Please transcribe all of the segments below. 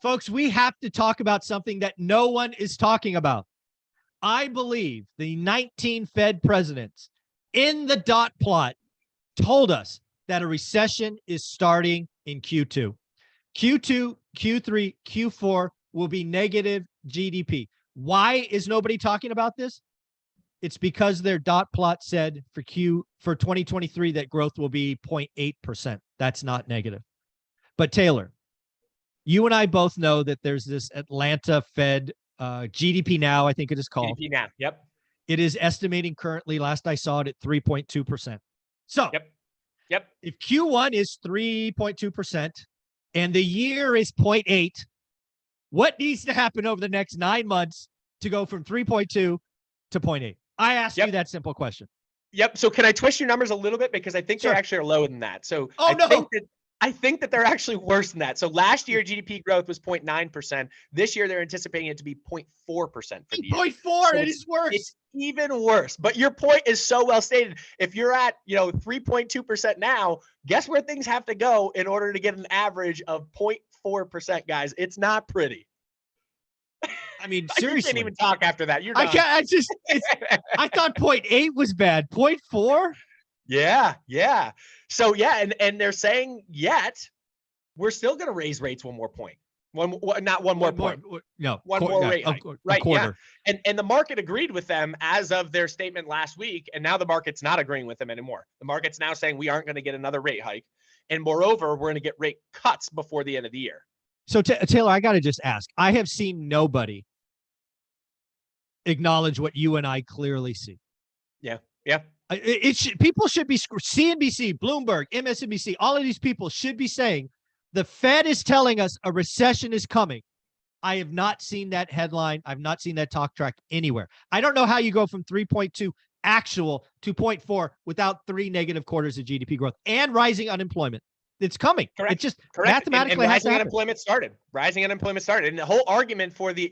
Folks, we have to talk about something that no one is talking about. I believe the 19 Fed presidents in the dot plot told us that a recession is starting in Q2. Q2, Q3, Q4 will be negative GDP. Why is nobody talking about this? It's because their dot plot said for 2023 that growth will be 0.8%. That's not negative. But Taylor, you and I both know that there's this Atlanta Fed GDP Now, I think it is called. GDP Now, yep. It is estimating currently, last I saw it, at 3.2%. So yep. If Q1 is 3.2% and the year is 0.8, what needs to happen over the next 9 months to go from 3.2 to 0.8? I asked you that simple question. Yep. So can I twist your numbers a little bit? Because I think they actually are lower than that. So I think that they're actually worse than that. So last year, GDP growth was 0.9%. This year, they're anticipating it to be 0.4% for the year. 0.4, so it is worse. It's even worse. But your point is so well stated. If you're at 3.2% now, guess where things have to go in order to get an average of 0.4%, guys? It's not pretty. I mean, seriously. You can't even talk after that. You're done. I thought 0.8 was bad. 0.4? Yeah. So and they're saying we're still going to raise rates one more point. Not one more point. No, one more rate hike. Right. Quarter. Yeah. And the market agreed with them as of their statement last week. And now the market's not agreeing with them anymore. The market's now saying we aren't going to get another rate hike. And moreover, we're going to get rate cuts before the end of the year. So Taylor, I got to just ask, I have seen nobody acknowledge what you and I clearly see. Yeah. People should be CNBC, Bloomberg, MSNBC. All of these people should be saying the Fed is telling us a recession is coming. I have not seen that headline. I've not seen that talk track anywhere. I don't know how you go from 3.2 actual to 0.4 without 3 negative quarters of GDP growth and rising unemployment. It's coming. Correct. It just Correct. mathematically and has to happen. Rising unemployment started. And the whole argument for the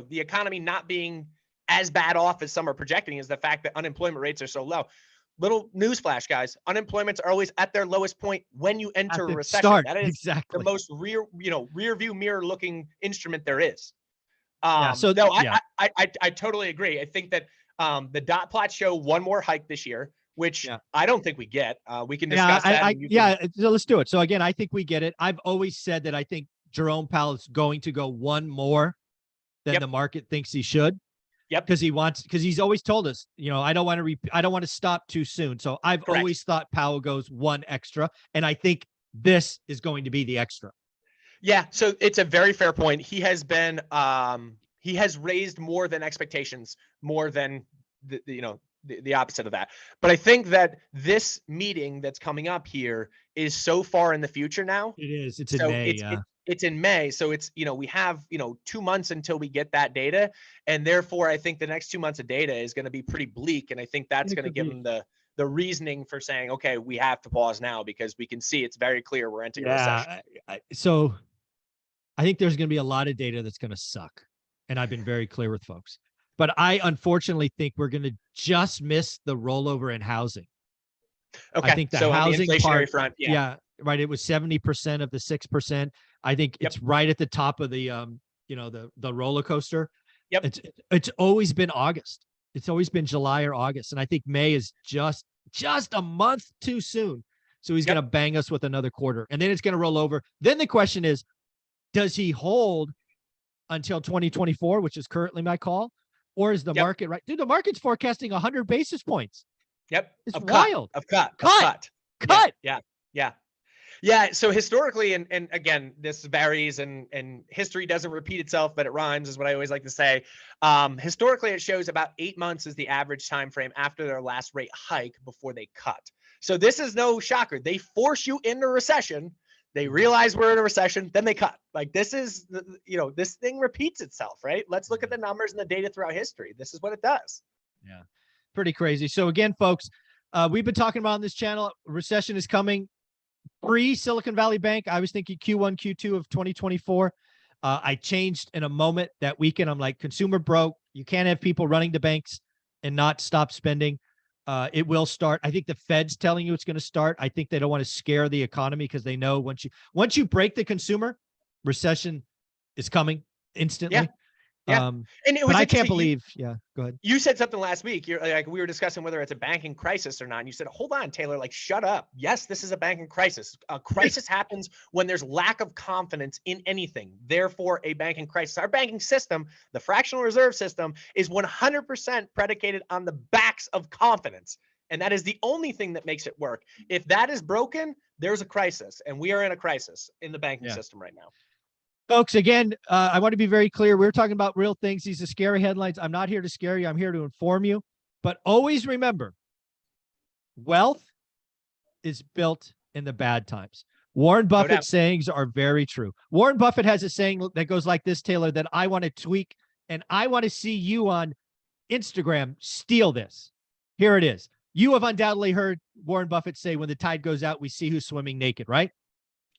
the economy not being as bad off as some are projecting is the fact that unemployment rates are so low. Little newsflash, guys. Unemployments are always at their lowest point when you enter a recession. That is exactly the most rear view mirror looking instrument there is. I totally agree. I think that the dot plots show one more hike this year, which I don't think we get. We can discuss that. So let's do it. So again, I think we get it. I've always said that I think Jerome Powell is going to go one more than the market thinks he should. Yep. Because he's always told us, I don't want to stop too soon. So I've always thought Powell goes one extra, and I think this is going to be the extra. Yeah. So it's a very fair point. He has been, he has raised more than expectations, more than the opposite of that. But I think that this meeting that's coming up here is so far in the future now. It is. It's in May. It's in May. So it's, we have, 2 months until we get that data. And therefore, I think the next 2 months of data is going to be pretty bleak. And I think that's going to give them the reasoning for saying, okay, we have to pause now because we can see it's very clear we're entering a recession. So I think there's going to be a lot of data that's going to suck. And I've been very clear with folks. But I unfortunately think we're going to just miss the rollover in housing. Okay. I think the housing the inflationary part, front. Right. It was 70% of the 6%. I think it's right at the top of the, the roller coaster. Yep. It's always been August. It's always been July or August. And I think May is just a month too soon. So he's going to bang us with another quarter and then it's going to roll over. Then the question is, does he hold until 2024, which is currently my call? Or is the market right? Dude, the market's forecasting 100 basis points. Yep. It's wild. Cut. Yeah. Yeah. So historically, and again, this varies and history doesn't repeat itself, but it rhymes is what I always like to say. Historically, it shows about 8 months is the average time frame after their last rate hike before they cut. So this is no shocker. They force you into recession. They realize we're in a recession, then they cut. Like this is, this thing repeats itself, right? Let's look at the numbers and the data throughout history. This is what it does. Yeah. Pretty crazy. So again, folks, we've been talking about on this channel, recession is coming. Pre-Silicon Valley Bank, I was thinking Q1, Q2 of 2024. I changed in a moment that weekend. I'm like, consumer broke. You can't have people running to banks and not stop spending. It will start. I think the Fed's telling you it's going to start. I think they don't want to scare the economy because they know once you break the consumer, recession is coming instantly. Yeah. And it was but I can't interesting. believe. Yeah, go ahead. You said something last week. You're like, we were discussing whether it's a banking crisis or not. And you said, hold on, Taylor, like, shut up. Yes, this is a banking crisis. A crisis happens when there's lack of confidence in anything. Therefore, a banking crisis. Our banking system, the fractional reserve system, is 100% predicated on the backs of confidence. And that is the only thing that makes it work. If that is broken, there's a crisis. And we are in a crisis in the banking system right now. Folks, again, I want to be very clear. We're talking about real things. These are scary headlines. I'm not here to scare you. I'm here to inform you. But always remember, wealth is built in the bad times. Warren Buffett's sayings are very true. Warren Buffett has a saying that goes like this, Taylor, that I want to tweak, and I want to see you on Instagram steal this. Here it is. You have undoubtedly heard Warren Buffett say, when the tide goes out, we see who's swimming naked, right?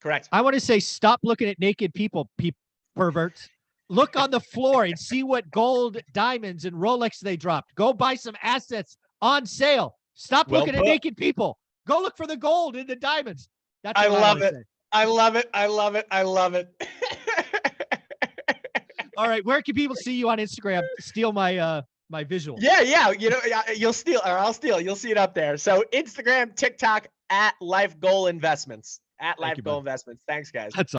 Correct. I want to say, stop looking at naked people, perverts. Look on the floor and see what gold, diamonds, and Rolex they dropped. Go buy some assets on sale. Stop looking at naked people. Go look for the gold and the diamonds. That's what I love it. I love it. I love it. I love it. All right. Where can people see you on Instagram? Steal my my visual. Yeah. You know, you'll steal, or I'll steal. You'll see it up there. So Instagram, TikTok, @LifeGoalInvestments. @LifeGoalInvestments. Thanks, guys. That's